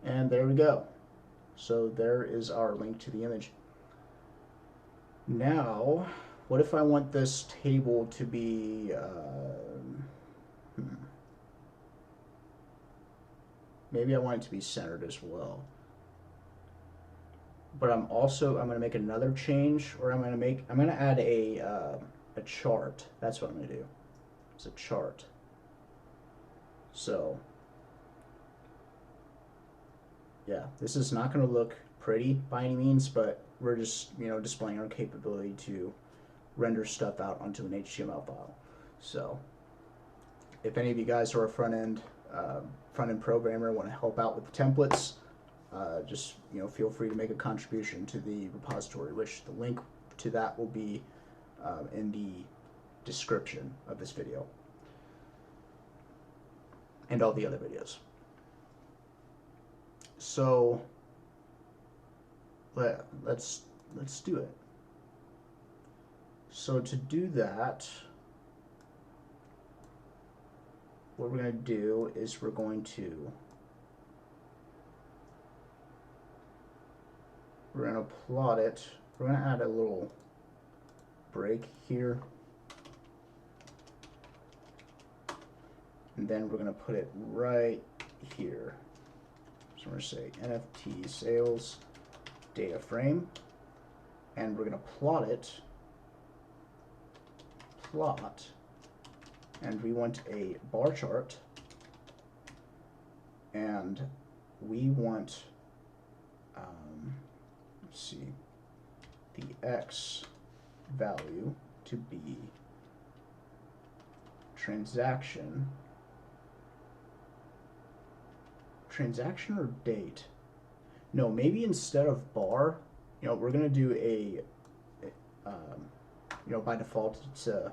And there we go. So there is our link to the image. Now, what if I want this table to be, maybe I want it to be centered as well. But I'm going to make another change, or I'm going to add a chart. That's what I'm going to do. It's a chart. So, yeah, this is not going to look pretty by any means, but we're just, displaying our capability to render stuff out onto an HTML file. So, if any of you guys are a front-end programmer, want to help out with the templates, just feel free to make a contribution to the repository, which the link to that will be in the description of this video and all the other videos. So let's do it. So to do that, what we're going to do is we're going to plot it. We're going to add a little break here, and then we're going to put it right here. So we're going to say NFT sales data frame, and we're going to plot, and we want a bar chart, and we want let's see, the X value to be transaction or date. No, maybe instead of bar, we're going to do a by default it's a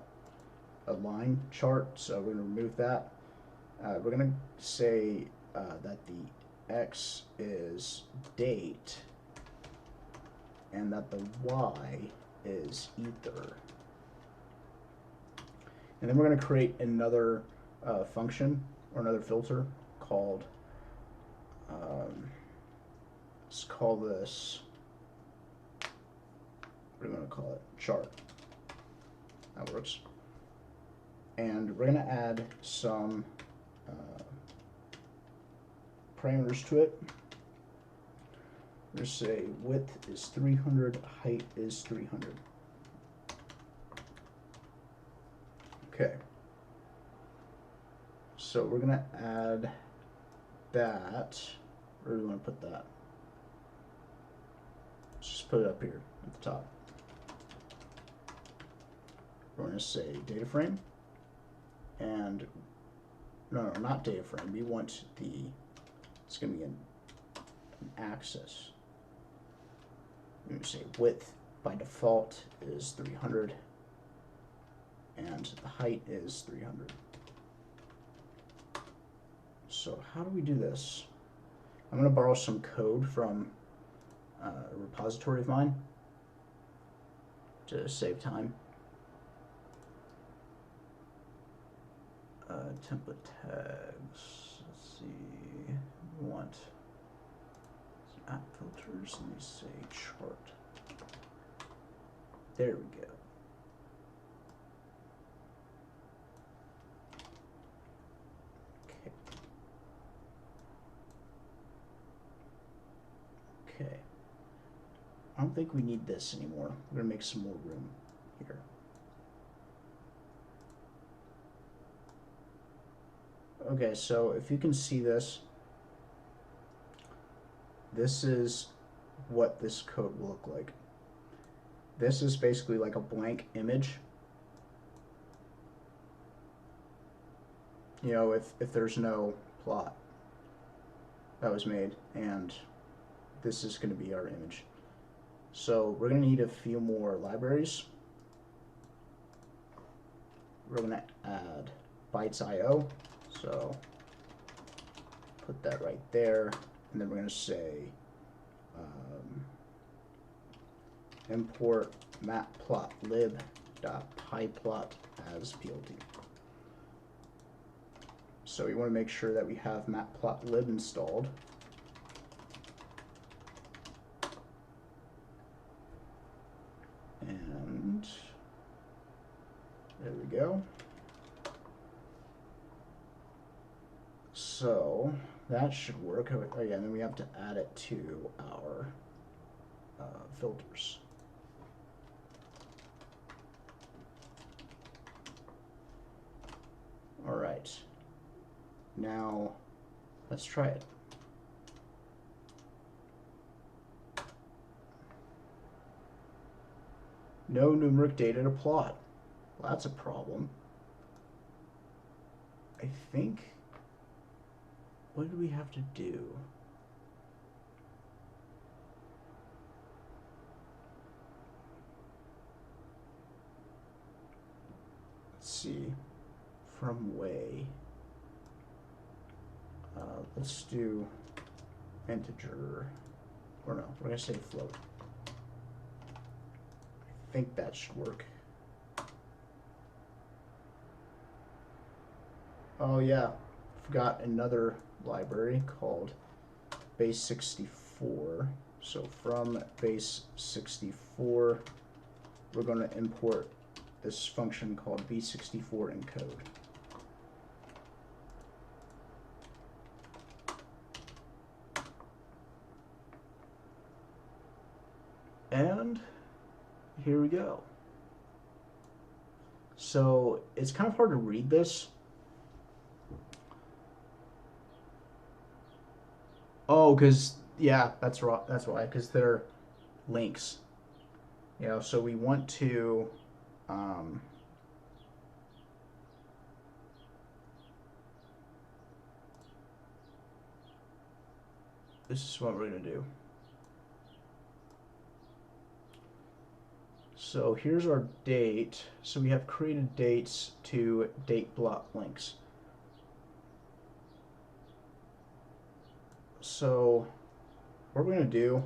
line chart, so we're going to remove that. We're going to say that the X is date and that the Y is ether. And then we're going to create another function or another filter called, let's call this, what are we going to call it? Chart. That works. And we're going to add some parameters to it. We're going to say width is 300, height is 300. Okay. So we're going to add that. Where do we want to put that? Let's just put it up here at the top. We're going to say data frame. And no, not data frame. We want it's going to be an axis. We're going to say width by default is 300, and the height is 300. So how do we do this? I'm going to borrow some code from a repository of mine to save time. Template tags. Let's see. We want app filters. Let me say chart. There we go. Okay. I don't think we need this anymore. We're going to make some more room here. Okay, so if you can see this, this is what this code will look like. This is basically like a blank image. If there's no plot that was made, and this is going to be our image. So we're going to need a few more libraries. We're going to add bytes.io. So put that right there, and then we're going to say import matplotlib.pyplot as plt. So we want to make sure that we have matplotlib installed. So that should work. Oh yeah, and then we have to add it to our filters. All right. Now let's try it. No numeric data to plot. Well, that's a problem. I think, what do we have to do? Let's see, from way. Let's do integer, or no, we're gonna say float. I think that should work. Oh yeah, forgot another library called base64. So from base64, we're going to import this function called b64 encode. And here we go. So it's kind of hard to read this. Oh, because, yeah, that's right. That's why, because they're links. You know, so we want to this is what we're going to do. So here's our date. So we have created dates to date block links. So what we're going to do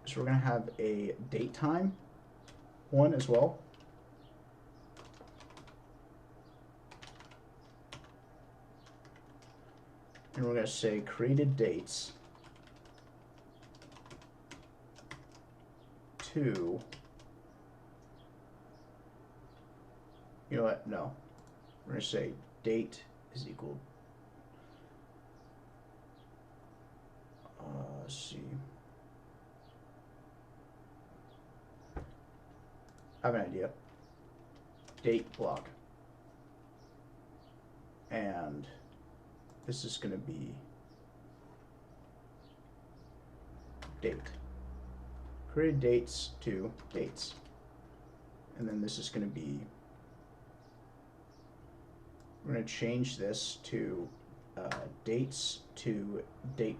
is we're going to have a date time one as well. And we're going to say created dates to, you know what, no. We're going to say date is equal, let's see. I have an idea. Date block. And this is going to be date. Create dates to dates. And then this is going to be, we're going to change this to dates to date,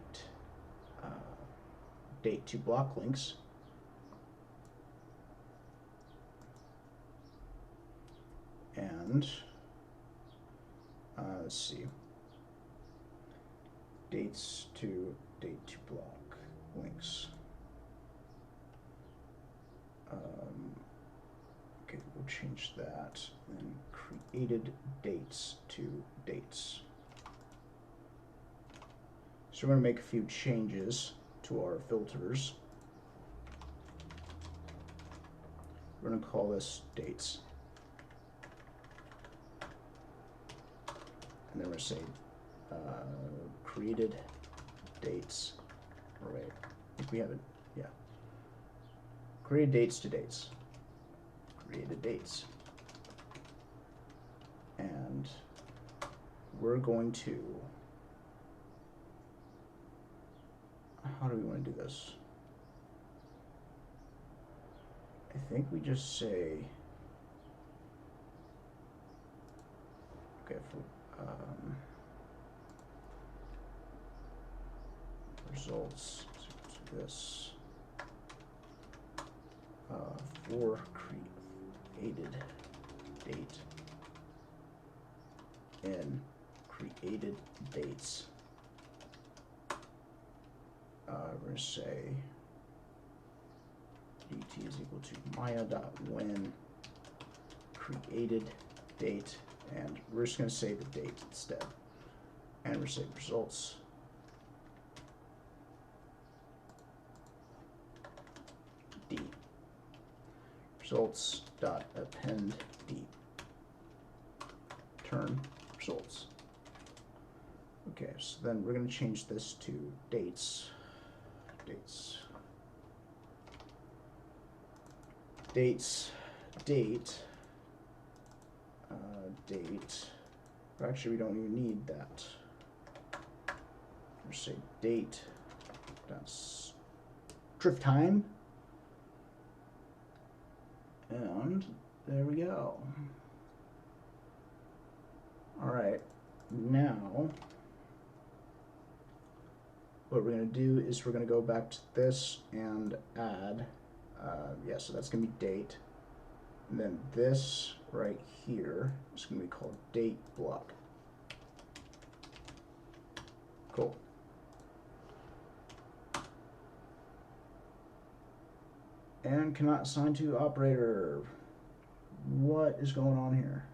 date to block links. And let's see, dates to date to block links. Okay, we'll change that. And created dates to dates. So we're going to make a few changes to our filters. We're going to call this dates. And then we're going to say created dates. Or wait, I think we have it. Yeah. Created dates to dates. Created dates. And we're going to, how do we want to do this? I think we just say, okay, for results to this for created date in created dates. We're going to say dt is equal to maya.when created date, and we're just going to say the date instead. And we're saying results d. Results dot append d. Turn results. Okay, so then we're going to change this to dates. Dates. Dates. Date. Date. Actually, we don't even need that. Just say date. That's drift time. And there we go. All right, now what we're going to do is we're going to go back to this and add, yeah, so that's going to be date. And then this right here is going to be called date block. Cool. And cannot assign to operator. What is going on here?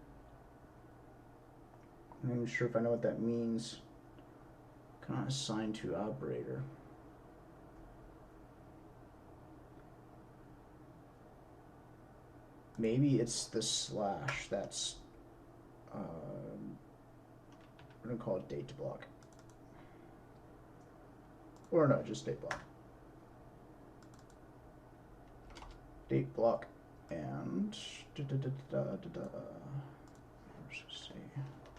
I'm not even sure if I know what that means. Cannot assign to operator. Maybe it's the slash that's, we're gonna call it date block. Or no, just date block. Date block and let's just say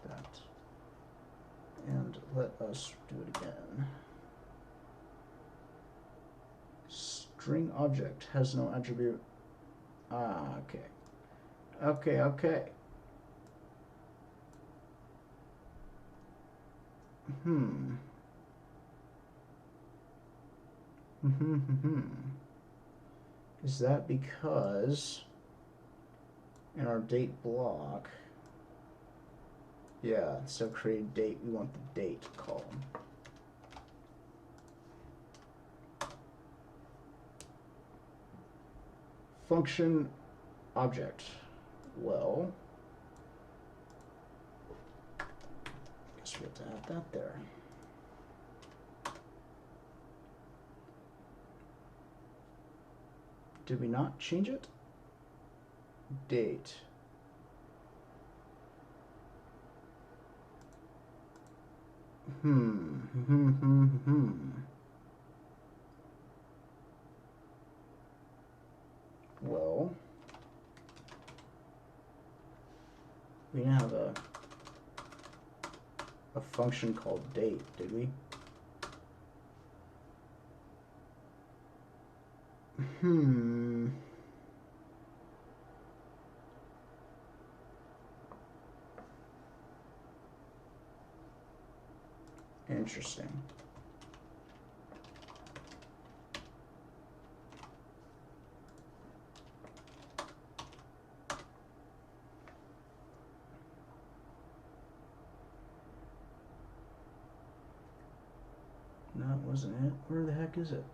that. And let us do it again. String object has no attribute. Ah, okay. Okay, okay. Is that because in our date block, yeah, so create date, we want the date column. Function object. Well, I guess we have to add that there. Did we not change it? Date. Well, we didn't have a function called date, did we? Interesting. That wasn't it. Where the heck is it?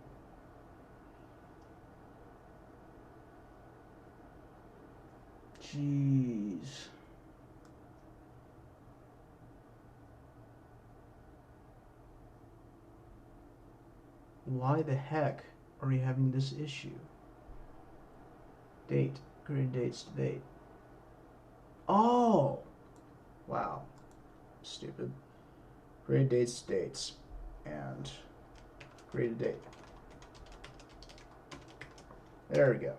Jeez. Why the heck are we having this issue? Date. Create dates to date. Oh! Wow. Stupid. Create dates to dates. And create a date. There we go.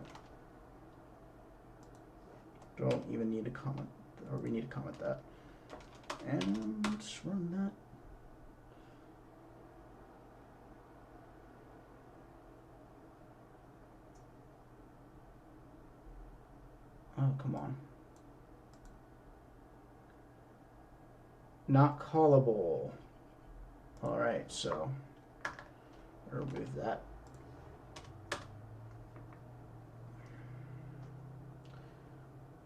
Don't even need to comment, or we need to comment that. And let's run that. Oh, come on. Not callable. All right, so remove that.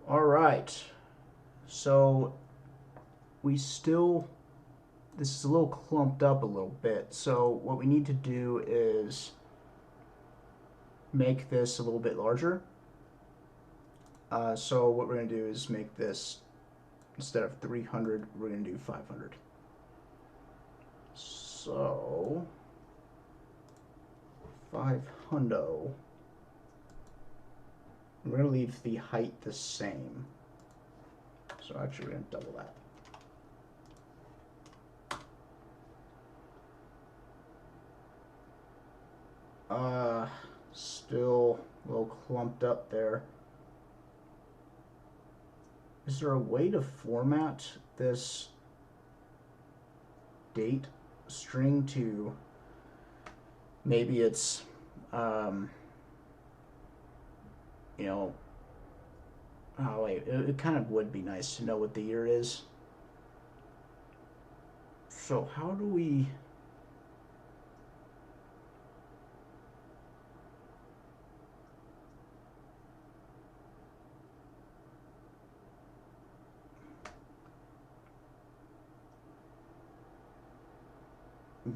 All right, so we still, this is a little clumped up a little bit. So what we need to do is make this a little bit larger. So what we're going to do is make this, instead of 300, we're going to do 500. So 500. We're going to leave the height the same. So actually we're going to double that. clumped up there. Is there a way to format this date string to maybe it's you know, oh wait, it kind of would be nice to know what the year is. So how do we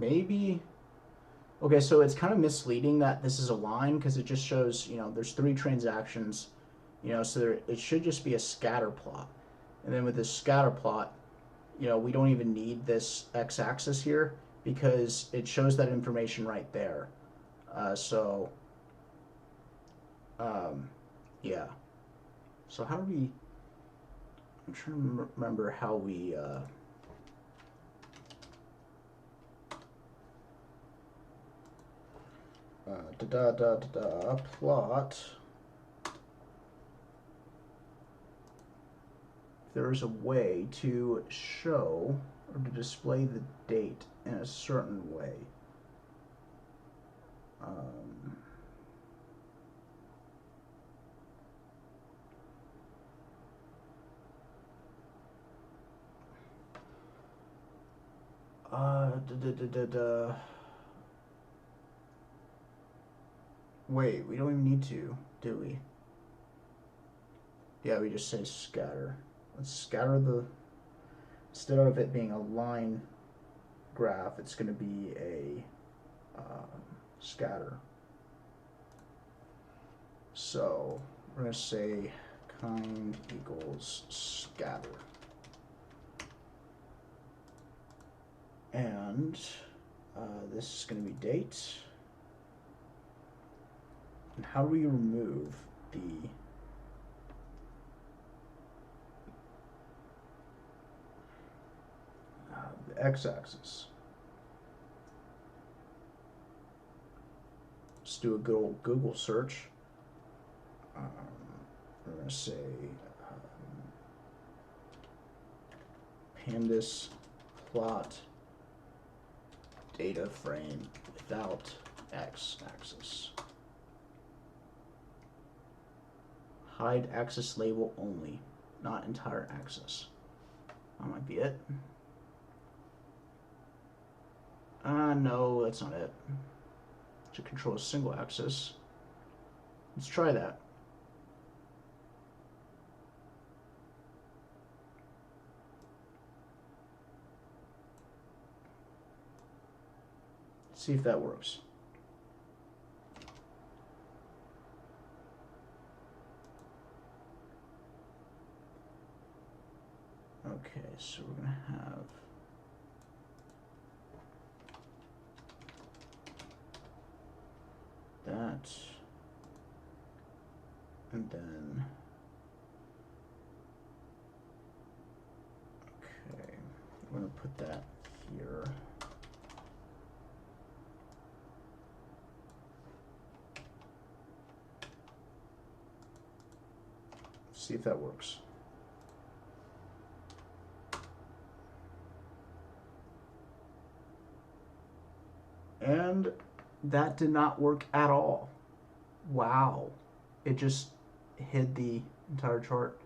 maybe, okay, so it's kind of misleading that this is a line because it just shows, you know, there's 3 transactions, you know, so it should just be a scatter plot. And then with this scatter plot, you know, we don't even need this x-axis here because it shows that information right there. So, yeah. So how do we, I'm trying to remember how we, plot. There's a way to show or to display the date in a certain way. Wait, we don't even need to, do we? Yeah, we just say scatter. Let's scatter the, instead of it being a line graph, it's going to be a scatter. So we're going to say kind equals scatter. And this is going to be date. And how do we remove the x-axis? Let's do a good old Google search. We're going to say pandas plot data frame without x-axis. Hide axis label only, not entire axis. That might be it. No, that's not it. To control a single axis. Let's try that. See if that works. Okay, so we're going to have that, and then, okay, I'm going to put that here. See if that works. And that did not work at all. Wow. It just hid the entire chart.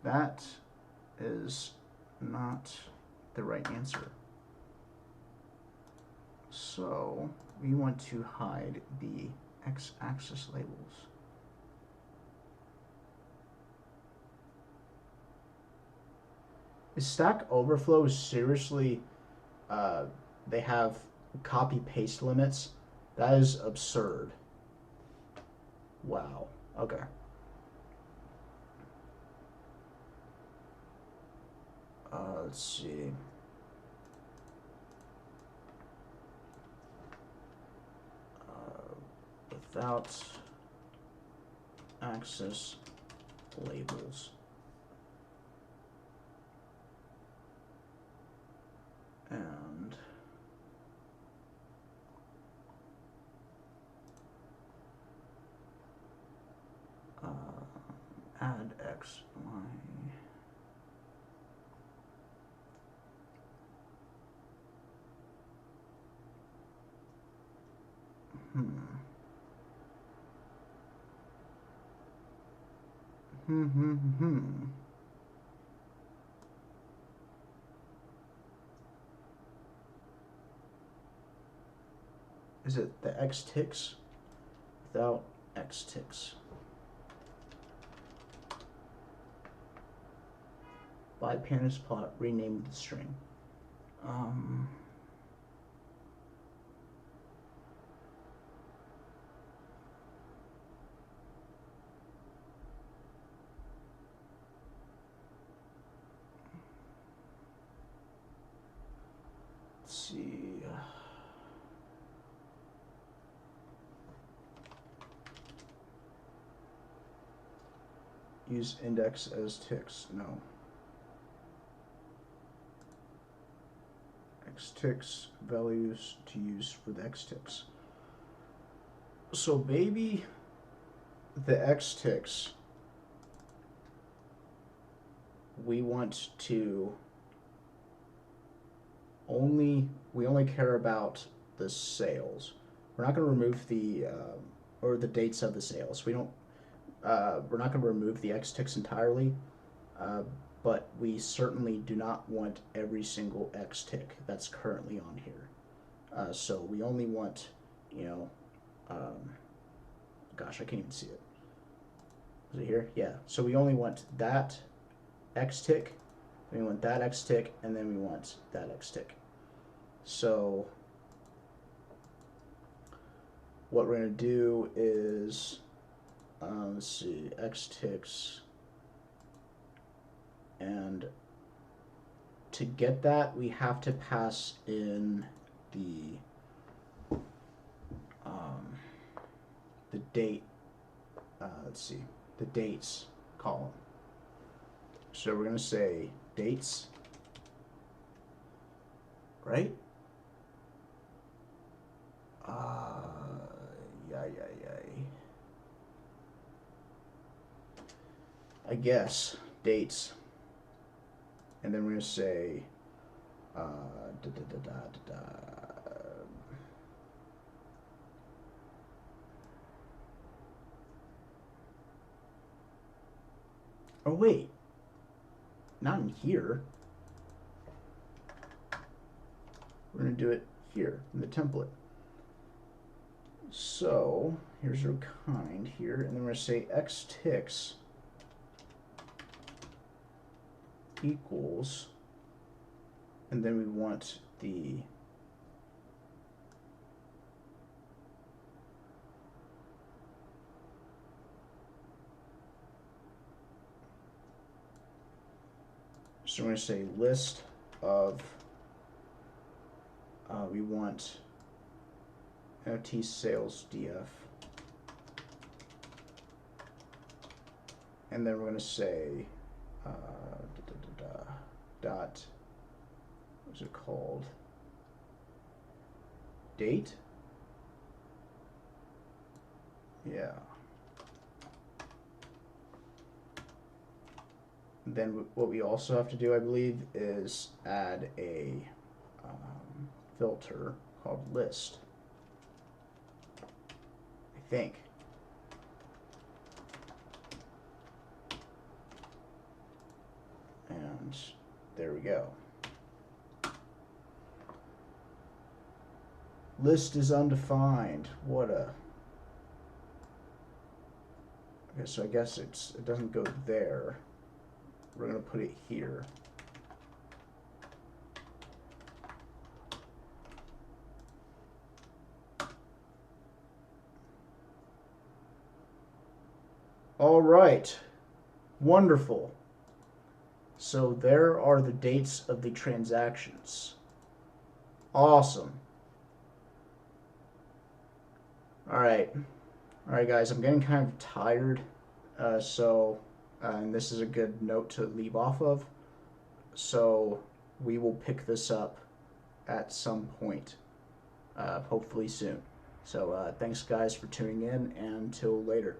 That is not the right answer. So we want to hide the x-axis labels. Is Stack Overflow seriously, they have copy paste limits? That is absurd. Wow. Okay. Let's see. Without axis labels. And add x, y. Is it the x ticks? Without x ticks. By Pandas plot, rename the string. Let's see. Use index as ticks. No. X ticks values to use for the x ticks. So baby, the x ticks, we want to we only care about the sales. We're not going to remove the or the dates of the sales. We don't. We're not going to remove the x ticks entirely, but we certainly do not want every single x tick that's currently on here. So we only want, gosh, I can't even see it. Is it here? Yeah. So we only want that x tick, we want that x tick, and then we want that x tick. So what we're going to do is, let's see, x ticks, and to get that we have to pass in the date, let's see, the dates column. So we're going to say dates, right? I guess dates, and then we're going to say oh wait, not in here. We're going to do it here in the template. So here's our kind here, and then we're going to say x ticks equals, and then we want the so we're going to say list of we want NFT sales DF, and then we're going to say dot, what's it called, date, yeah. Then what we also have to do, I believe, is add a filter called list, I think. And there we go. List is undefined. What a... Okay, so I guess it doesn't go there. We're going to put it here. All right. Wonderful. So there are the dates of the transactions. Awesome. All right, guys, I'm getting kind of tired, and this is a good note to leave off of. So we will pick this up at some point, hopefully soon. So thanks, guys, for tuning in, and until later.